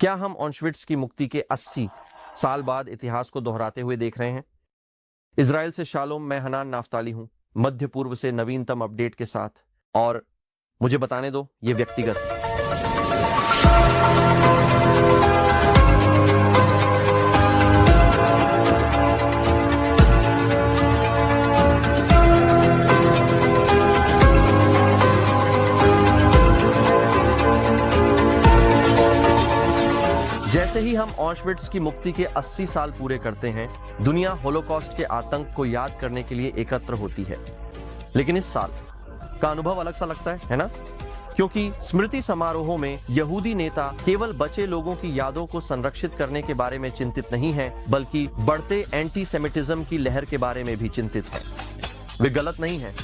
क्या हम ऑशविट्ज की मुक्ति के 80 साल बाद इतिहास को दोहराते हुए देख रहे हैं? इजराइल से शालोम, मैं हनान नाफ्ताली हूं, मध्य पूर्व से नवीनतम अपडेट के साथ। और मुझे बताने दो, ये व्यक्तिगत है। जैसे ही हम ऑशविट्ज की मुक्ति के 80 साल पूरे करते हैं, दुनिया होलोकॉस्ट के आतंक को याद करने के लिए एकत्र होती है। लेकिन इस साल का अनुभव अलग सा लगता है ना? क्योंकि स्मृति समारोहों में यहूदी नेता केवल बचे लोगों की यादों को संरक्षित करने के बारे में चिंतित नहीं है, बल्कि बढ़ते एंटी सेमिटिज्म की लहर के बारे में भी चिंतित है। वे गलत नहीं है।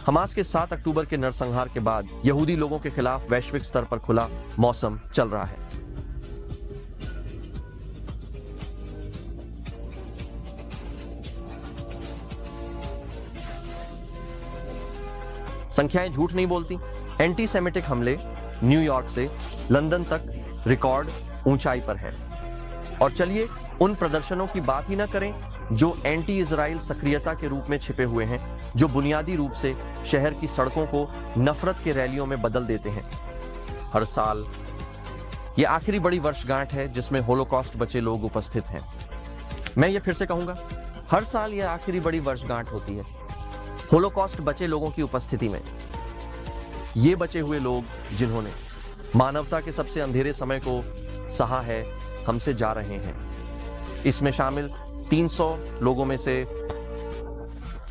हमास के 7 अक्टूबर के नरसंहार के बाद यहूदी लोगों के खिलाफ वैश्विक स्तर पर खुला मौसम चल रहा है। संख्याएं झूठ नहीं बोलती। एंटी सेमिटिक हमले न्यूयॉर्क से लंदन तक रिकॉर्ड ऊंचाई पर हैं। और चलिए उन प्रदर्शनों की बात ही ना करें जो एंटी इजराइल सक्रियता के रूप में छिपे हुए हैं, जो बुनियादी रूप से शहर की सड़कों को नफरत के रैलियों में बदल देते हैं। हर साल यह आखिरी बड़ी वर्षगांठ है जिसमें होलोकॉस्ट बचे लोग उपस्थित हैं। मैं ये फिर से कहूंगा, हर साल यह आखिरी बड़ी वर्षगांठ होती है होलोकॉस्ट बचे लोगों की उपस्थिति में। ये बचे हुए लोग जिन्होंने मानवता के सबसे अंधेरे समय को सहा है, हमसे जा रहे हैं। इसमें शामिल 300 लोगों में से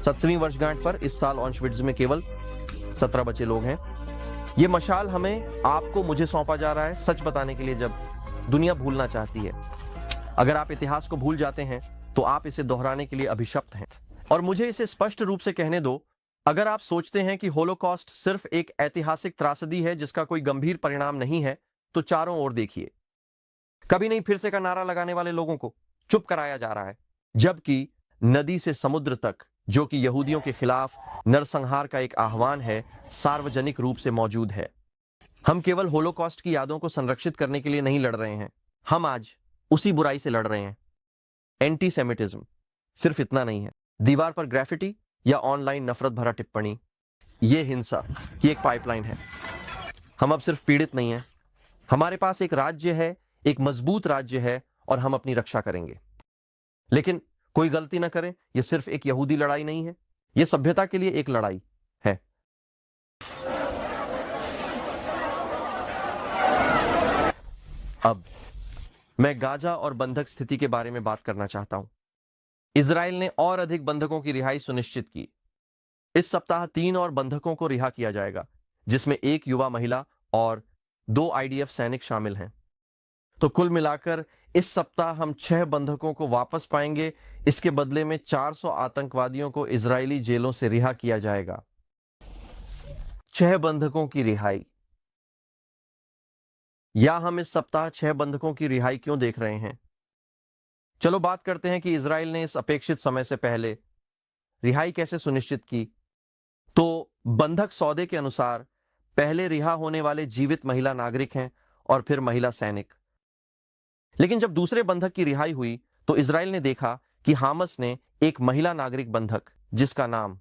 7वीं वर्षगांठ पर इस साल ऑशविट्ज में केवल 17 बचे लोग हैं। ये मशाल हमें, आपको, मुझे सौंपा जा रहा है सच बताने के लिए, जब दुनिया भूलना चाहती है। अगर आप इतिहास को भूल जाते हैं तो आप इसे दोहराने के लिए अभिशप्त हैं। और मुझे इसे स्पष्ट रूप से कहने दो, अगर आप सोचते हैं कि होलोकॉस्ट सिर्फ एक ऐतिहासिक त्रासदी है जिसका कोई गंभीर परिणाम नहीं है, तो चारों ओर देखिए। कभी नहीं फिर से का नारा लगाने वाले लोगों को चुप कराया जा रहा है, जबकि नदी से समुद्र तक, जो कि यहूदियों के खिलाफ नरसंहार का एक आह्वान है, सार्वजनिक रूप से मौजूद है। हम केवल होलोकॉस्ट की यादों को संरक्षित करने के लिए नहीं लड़ रहे हैं, हम आज उसी बुराई से लड़ रहे हैं। एंटी सेमिटिज्म सिर्फ इतना नहीं है, दीवार पर ग्राफिटी या ऑनलाइन नफरत भरा टिप्पणी, यह हिंसा की एक पाइपलाइन है। हम अब सिर्फ पीड़ित नहीं हैं, हमारे पास एक राज्य है, एक मजबूत राज्य है, और हम अपनी रक्षा करेंगे। लेकिन कोई गलती ना करें, यह सिर्फ एक यहूदी लड़ाई नहीं है, यह सभ्यता के लिए एक लड़ाई है। अब मैं गाजा और बंधक स्थिति के बारे में बात करना चाहता हूं। इजराइल ने और अधिक बंधकों की रिहाई सुनिश्चित की। इस सप्ताह 3 और बंधकों को रिहा किया जाएगा, जिसमें 1 युवा महिला और 2 आईडीएफ सैनिक शामिल हैं। तो कुल मिलाकर इस सप्ताह हम 6 बंधकों को वापस पाएंगे। इसके बदले में 400 आतंकवादियों को इजरायली जेलों से रिहा किया जाएगा। 6 बंधकों की रिहाई, या हम इस सप्ताह 6 बंधकों की रिहाई क्यों देख रहे हैं? चलो बात करते हैं कि इजराइल ने इस अपेक्षित समय से पहले रिहाई कैसे सुनिश्चित की। तो बंधक सौदे के अनुसार पहले रिहा होने वाले जीवित महिला नागरिक हैं और फिर महिला सैनिक। लेकिन जब दूसरे बंधक की रिहाई हुई तो इजराइल ने देखा कि हामस ने एक महिला नागरिक बंधक, जिसका नाम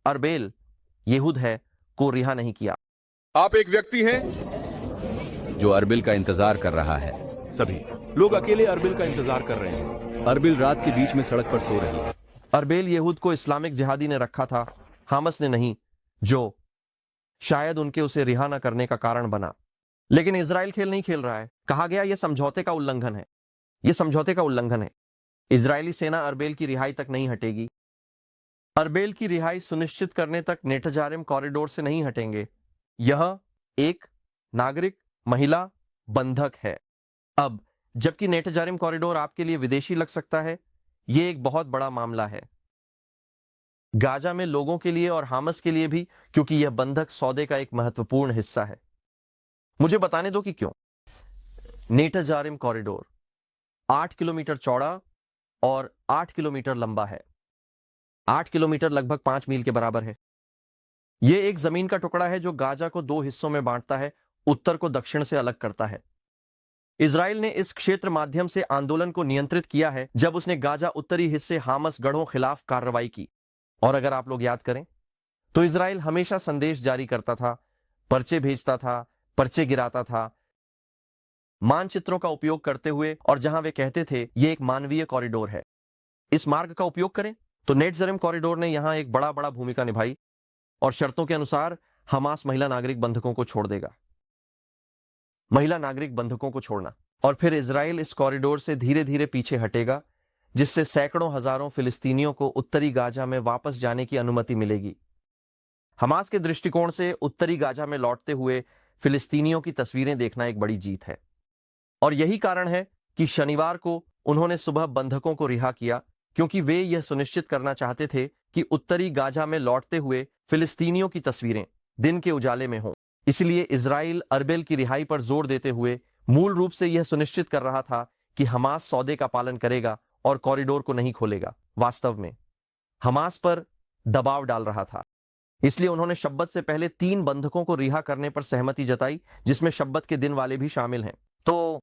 अर्बेल येहूद है, को रिहा नहीं किया। आप एक व्यक्ति हैं जो अर्बिल का इंतजार कर रहा है। सभी लोग अकेले अर्बिल का इंतजार कर रहे हैं। अर्बिल रात के बीच में सड़क पर सो रही है। अर्बेल येहूद को इस्लामिक जिहादी ने रखा था, हामस ने नहीं, जो शायद उनके उसे रिहा न करने का कारण बना। लेकिन इजराइल खेल नहीं खेल रहा है। कहा गया यह समझौते का उल्लंघन है, यह समझौते का उल्लंघन है। इजरायली सेना अर्बेल की रिहाई तक नहीं हटेगी। अर्बेल की रिहाई सुनिश्चित करने तक नेटजारिम कॉरिडोर से नहीं हटेंगे। यह एक नागरिक महिला बंधक है। अब जबकि नेटजारिम कॉरिडोर आपके लिए विदेशी लग सकता है, यह एक बहुत बड़ा मामला है गाजा में लोगों के लिए और हामस के लिए भी, क्योंकि यह बंधक सौदे का एक महत्वपूर्ण हिस्सा है। मुझे बताने दो कि क्यों। नेटजारिम कॉरिडोर 8 किलोमीटर चौड़ा और 8 किलोमीटर लंबा है। 8 किलोमीटर लगभग 5 मील के बराबर है। यह एक जमीन का टुकड़ा है जो गाजा को 2 हिस्सों में बांटता है, उत्तर को दक्षिण से अलग करता है। इजराइल ने इस क्षेत्र माध्यम से आंदोलन को नियंत्रित किया है जब उसने गाजा उत्तरी हिस्से हामस गढ़ों खिलाफ कार्रवाई की। और अगर आप लोग याद करें तो इजराइल हमेशा संदेश जारी करता था, पर्चे भेजता था, पर्चे गिराता था, मानचित्रों का उपयोग करते हुए, और जहां वे कहते थे यह एक मानवीय कॉरिडोर है, इस मार्ग का उपयोग करें। तो नेटजरम कॉरिडोर ने यहां एक बड़ा भूमिका निभाई और शर्तों के अनुसार हमास महिला नागरिक बंधकों को छोड़ देगा। महिला नागरिक बंधकों को छोड़ना, और फिर इजराइल इस कॉरिडोर से धीरे धीरे पीछे हटेगा, जिससे सैकड़ों हजारों फिलिस्तीनियों को उत्तरी गाजा में वापस जाने की अनुमति मिलेगी। हमास के दृष्टिकोण से उत्तरी गाजा में लौटते हुए फिलिस्तीनियों की तस्वीरें देखना एक बड़ी जीत है, और यही कारण है कि शनिवार को उन्होंने सुबह बंधकों को रिहा किया, क्योंकि वे यह सुनिश्चित करना चाहते थे कि उत्तरी गाजा में लौटते हुए फिलिस्तीनियों की तस्वीरें दिन के उजाले में हों। इसलिए इजराइल अरबिल की रिहाई पर जोर देते हुए मूल रूप से यह सुनिश्चित कर रहा था कि हमास सौदे का पालन करेगा और कॉरिडोर को नहीं खोलेगा। वास्तव में हमास पर दबाव डाल रहा था। इसलिए उन्होंने शब्बत से पहले 3 बंधकों को रिहा करने पर सहमति जताई, जिसमें शब्बत के दिन वाले भी शामिल हैं। तो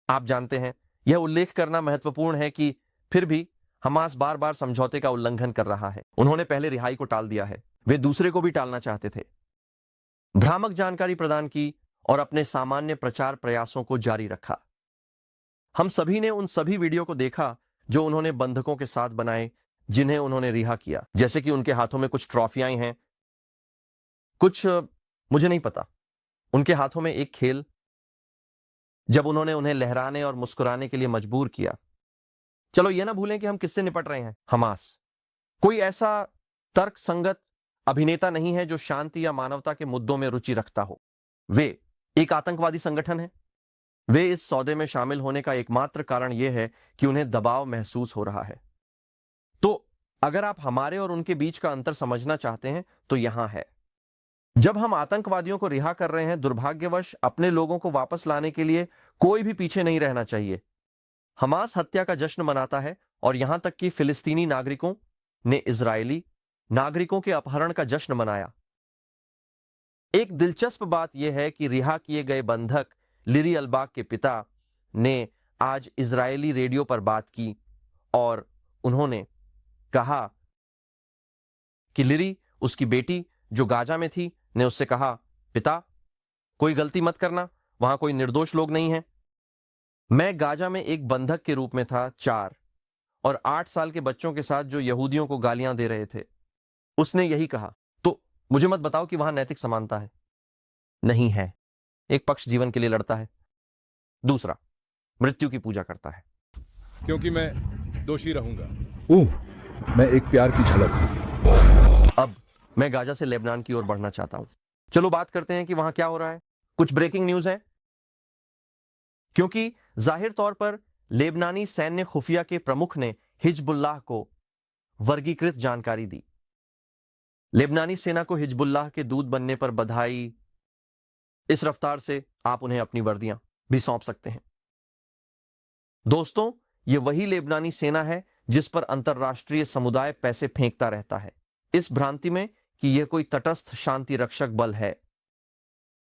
आप जानते हैं, यह उल्लेख करना महत्वपूर्ण है कि फिर भी हमास बार बार समझौते का उल्लंघन कर रहा है। उन्होंने पहले रिहाई को टाल दिया है, वे दूसरे को भी टालना चाहते थे, भ्रामक जानकारी प्रदान की और अपने सामान्य प्रचार प्रयासों को जारी रखा। हम सभी ने उन सभी वीडियो को देखा जो उन्होंने बंधकों के साथ बनाए, जिन्हें उन्होंने रिहा किया, जैसे कि उनके हाथों में कुछ ट्रॉफियां हैं, कुछ मुझे नहीं पता, उनके हाथों में एक खेल, जब उन्होंने उन्हें लहराने और मुस्कुराने के लिए मजबूर किया। चलो यह ना भूलें कि हम किससे निपट रहे हैं, हमास। कोई ऐसा तर्क संगत अभिनेता नहीं है जो शांति या मानवता के मुद्दों में रुचि रखता हो। वे एक आतंकवादी संगठन है। वे इस सौदे में शामिल होने का एकमात्र कारण यह है कि उन्हें दबाव महसूस हो रहा है। तो अगर आप हमारे और उनके बीच का अंतर समझना चाहते हैं तो यहां है। जब हम आतंकवादियों को रिहा कर रहे हैं, दुर्भाग्यवश अपने लोगों को वापस लाने के लिए कोई भी पीछे नहीं रहना चाहिए। हमास हत्या का जश्न मनाता है, और यहां तक कि फिलिस्तीनी नागरिकों ने इजरायली नागरिकों के अपहरण का जश्न मनाया। एक दिलचस्प बात यह है कि रिहा किए गए बंधक लिरी अलबाग के पिता ने आज इजरायली रेडियो पर बात की और उन्होंने कहा कि लिरी, उसकी बेटी जो गाजा में थी, ने उससे कहा, पिता कोई गलती मत करना, वहां कोई निर्दोष लोग नहीं हैं। मैं गाजा में एक बंधक के रूप में था, 4 और 8 साल के बच्चों के साथ जो यहूदियों को गालियां दे रहे थे। उसने यही कहा। तो मुझे मत बताओ कि वहां नैतिक समानता है। नहीं है। एक पक्ष जीवन के लिए लड़ता है, दूसरा मृत्यु की पूजा करता है। क्योंकि मैं दोषी रहूंगा। मैं एक प्यार की झलक हूं। अब मैं गाजा से लेबनान की ओर बढ़ना चाहता हूं। चलो बात करते हैं कि वहां क्या हो रहा है। कुछ ब्रेकिंग न्यूज है, क्योंकि जाहिर तौर पर लेबनानी सैन्य खुफिया के प्रमुख ने हिजबुल्लाह को वर्गीकृत जानकारी दी। लेबनानी सेना को हिजबुल्लाह के दूत बनने पर बधाई। इस रफ्तार से आप उन्हें अपनी वर्दियां भी सौंप सकते हैं। दोस्तों, यह वही लेबनानी सेना है जिस पर अंतरराष्ट्रीय समुदाय पैसे फेंकता रहता है, इस भ्रांति में कि यह कोई तटस्थ शांति रक्षक बल है।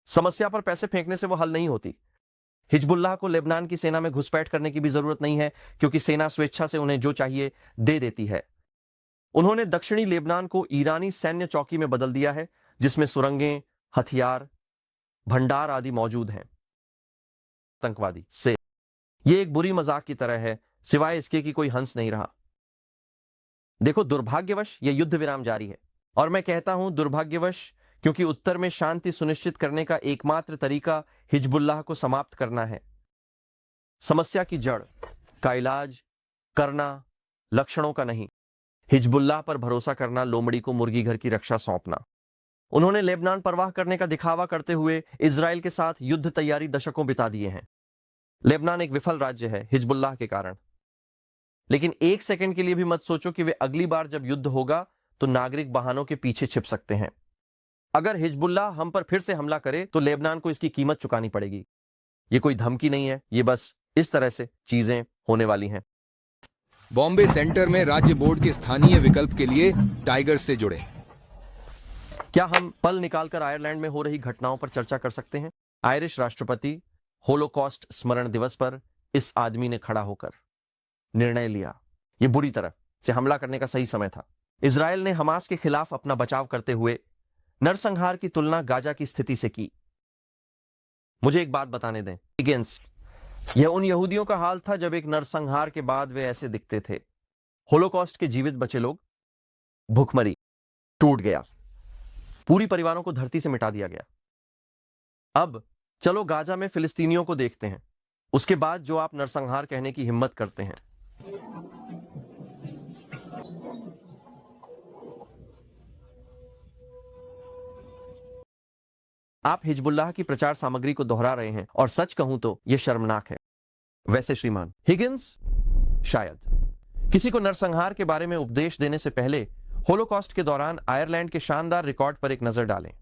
समस्या पर पैसे फेंकने से वो हल नहीं होती। हिजबुल्लाह को लेबनान की सेना में घुसपैठ करने की भी जरूरत नहीं है, क्योंकि सेना स्वेच्छा से उन्हें जो चाहिए दे देती है। उन्होंने दक्षिणी लेबनान को ईरानी सैन्य चौकी में बदल दिया है, जिसमें सुरंगें, हथियार, भंडार आदि मौजूद हैं। आतंकवादी से यह एक बुरी मजाक की तरह है, सिवाय इसके कि कोई हंस नहीं रहा। देखो, दुर्भाग्यवश यह युद्ध विराम जारी है, और मैं कहता हूं दुर्भाग्यवश, क्योंकि उत्तर में शांति सुनिश्चित करने का एकमात्र तरीका हिजबुल्लाह को समाप्त करना है। समस्या की जड़ का इलाज करना लक्षणों का नहीं, हिजबुल्लाह पर भरोसा करना, लोमड़ी को मुर्गी घर की रक्षा सौंपना। उन्होंने लेबनान परवाह करने का दिखावा करते हुए इजराइल के साथ युद्ध तैयारी दशकों बिता दिए हैं। लेबनान एक विफल राज्य है हिजबुल्लाह के कारण, लेकिन एक सेकंड के लिए भी मत सोचो कि वे अगली बार जब युद्ध होगा तो नागरिक बहानों के पीछे छिप सकते हैं। अगर हिजबुल्लाह हम पर फिर से हमला करे तो लेबनान को इसकी कीमत चुकानी पड़ेगी। यह कोई धमकी नहीं है, यह बस इस तरह से चीजें होने वाली हैं। बॉम्बे सेंटर में राज्य बोर्ड के स्थानीय विकल्प के लिए टाइगर्स से जुड़े। क्या हम पल निकालकर आयरलैंड में हो रही घटनाओं पर चर्चा कर सकते हैं? आयरिश राष्ट्रपति होलोकॉस्ट स्मरण दिवस पर इस आदमी ने खड़ा होकर निर्णय लिया। यह बुरी तरह से हमला करने का सही समय था। इजराइल ने हमास के खिलाफ अपना बचाव करते हुए नरसंहार की तुलना गाजा की स्थिति से की। मुझे एक बात बताने दें, हिगिंस, यह उन यहूदियों का हाल था जब एक नरसंहार के बाद वे ऐसे दिखते थे। होलोकॉस्ट के जीवित बचे लोग, भूखमरी, टूट गया, पूरी परिवारों को धरती से मिटा दिया गया। अब चलो गाजा में फिलिस्तीनियों को देखते हैं, उसके बाद जो आप नरसंहार कहने की हिम्मत करते हैं। आप हिजबुल्लाह की प्रचार सामग्री को दोहरा रहे हैं और सच कहूं तो यह शर्मनाक है। वैसे श्रीमान हिगिंस, शायद किसी को नरसंहार के बारे में उपदेश देने से पहले होलोकॉस्ट के दौरान आयरलैंड के शानदार रिकॉर्ड पर एक नजर डालें।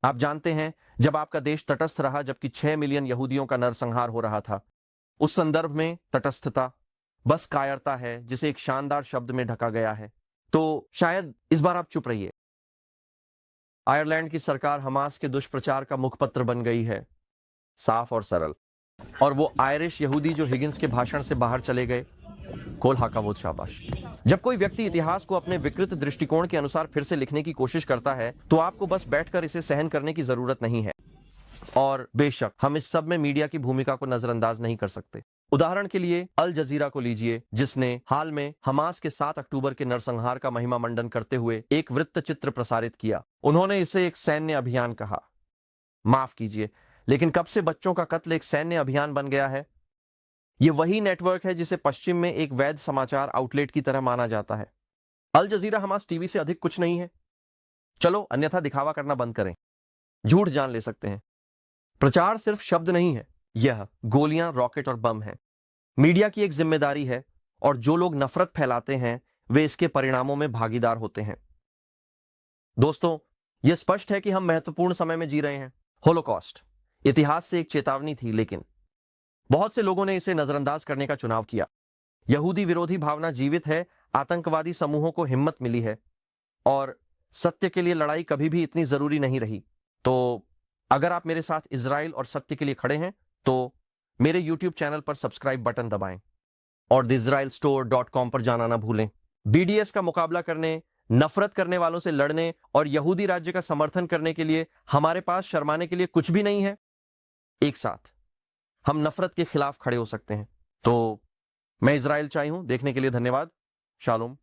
आप जानते हैं, जब आपका देश तटस्थ रहा जबकि 6 मिलियन यहूदियों का नरसंहार हो रहा था, उस संदर्भ में तटस्थता बस कायरता है जिसे एक शानदार शब्द में ढका गया है। तो शायद इस बार आप चुप रहिए। आयरलैंड की सरकार हमास के दुष्प्रचार का मुखपत्र बन गई है, साफ और सरल। और वो आयरिश यहूदी जो हिगिंस के भाषण से बाहर चले गए, कोल हाकावोत शाबाश। जब कोई व्यक्ति इतिहास को अपने विकृत दृष्टिकोण के अनुसार फिर से लिखने की कोशिश करता है तो आपको बस बैठकर इसे सहन करने की जरूरत नहीं है। और बेशक हम इस सब में मीडिया की भूमिका को नजरअंदाज नहीं कर सकते। उदाहरण के लिए अल जजीरा को लीजिए, जिसने हाल में हमास के 7 अक्टूबर के नरसंहार का महिमा मंडन करते हुए एक वृत्त चित्र प्रसारित किया। उन्होंने इसे एक सैन्य अभियान कहा। माफ कीजिए, लेकिन कब से बच्चों का कत्ल एक सैन्य अभियान बन गया है? यह वही नेटवर्क है जिसे पश्चिम में एक वैध समाचार आउटलेट की तरह माना जाता है। अल जजीरा हमास टीवी से अधिक कुछ नहीं है। चलो अन्यथा दिखावा करना बंद करें, झूठ जान ले सकते हैं। प्रचार सिर्फ शब्द नहीं है, यह गोलियां, रॉकेट और बम है। मीडिया की एक जिम्मेदारी है और जो लोग नफरत फैलाते हैं वे इसके परिणामों में भागीदार होते हैं। दोस्तों, यह स्पष्ट है कि हम महत्वपूर्ण समय में जी रहे हैं। होलोकॉस्ट इतिहास से एक चेतावनी थी, लेकिन बहुत से लोगों ने इसे नजरअंदाज करने का चुनाव किया। यहूदी विरोधी भावना जीवित है, आतंकवादी समूहों को हिम्मत मिली है और सत्य के लिए लड़ाई कभी भी इतनी जरूरी नहीं रही। तो अगर आप मेरे साथ इजराइल और सत्य के लिए खड़े हैं तो मेरे YouTube चैनल पर सब्सक्राइब बटन दबाएं और theisraelstore.com पर जाना ना भूलें। BDS का मुकाबला करने, नफरत करने वालों से लड़ने और यहूदी राज्य का समर्थन करने के लिए हमारे पास शर्माने के लिए कुछ भी नहीं है। एक साथ हम नफरत के खिलाफ खड़े हो सकते हैं। तो मैं इजराइल चाही हूं। देखने के लिए धन्यवाद। शालोम।